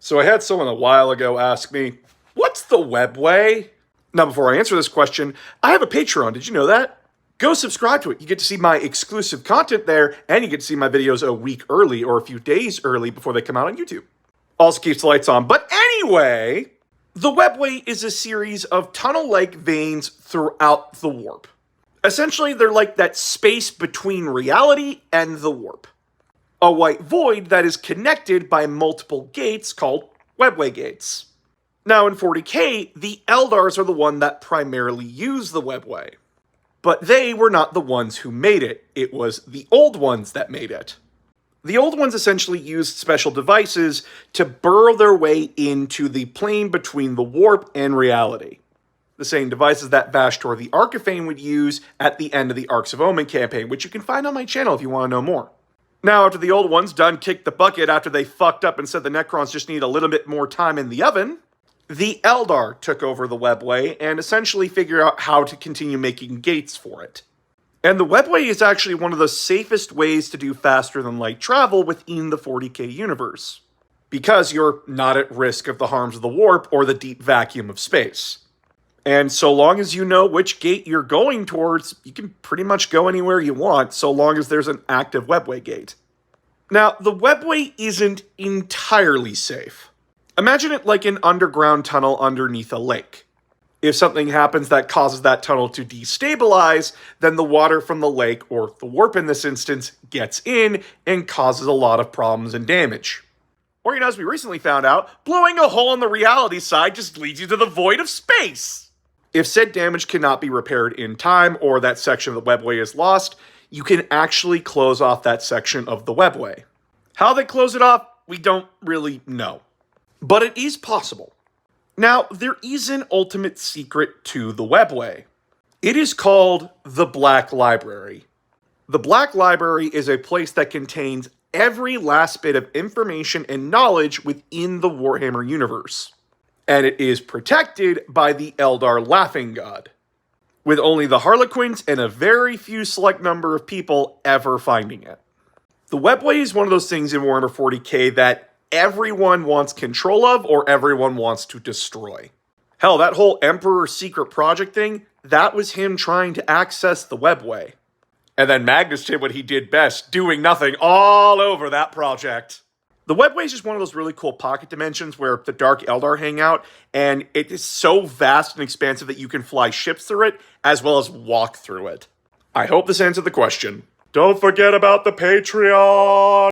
So I had someone a while ago ask me, what's the webway? Now, before I answer this question, I have a Patreon. Did you know that? Go subscribe to it. You get to see my exclusive content there, and you get to see my videos a week early or a few days early before they come out on YouTube. Also keeps the lights on. But anyway, the webway is a series of tunnel-like veins throughout the warp. Essentially, they're like that space between reality and the warp. A white void that is connected by multiple gates called webway gates. Now in 40k, the Eldars are the one that primarily use the webway. But they were not the ones who made it. It was the Old Ones that made it. The Old Ones essentially used special devices to burrow their way into the plane between the warp and reality. The same devices that Vashtor the Archifane would use at the end of the Arcs of Omen campaign, which you can find on my channel if you want to know more. Now, after the Old Ones done kicked the bucket after they fucked up and said the Necrons just need a little bit more time in the oven, the Eldar took over the webway and essentially figured out how to continue making gates for it. And the webway is actually one of the safest ways to do faster than light travel within the 40k universe, because you're not at risk of the harms of the warp or the deep vacuum of space. And so long as you know which gate you're going towards, you can pretty much go anywhere you want, so long as there's an active webway gate. Now, the webway isn't entirely safe. Imagine it like an underground tunnel underneath a lake. If something happens that causes that tunnel to destabilize, then the water from the lake, or the warp in this instance, gets in and causes a lot of problems and damage. Or, as we recently found out, blowing a hole on the reality side just leads you to the void of space. If said damage cannot be repaired in time, or that section of the webway is lost, you can actually close off that section of the webway. How they close it off, we don't really know. But it is possible. Now, there is an ultimate secret to the webway. It is called the Black Library. The Black Library is a place that contains every last bit of information and knowledge within the Warhammer universe. And it is protected by the Eldar Laughing God, with only the Harlequins and a very few select number of people ever finding it. The webway is one of those things in Warhammer 40k that everyone wants control of or everyone wants to destroy. Hell, that whole Emperor Secret Project thing, that was him trying to access the webway. And then Magnus did what he did best, doing nothing all over that project. The webway is just one of those really cool pocket dimensions where the Dark Eldar hang out, and it is so vast and expansive that you can fly ships through it, as well as walk through it. I hope this answered the question. Don't forget about the Patreon!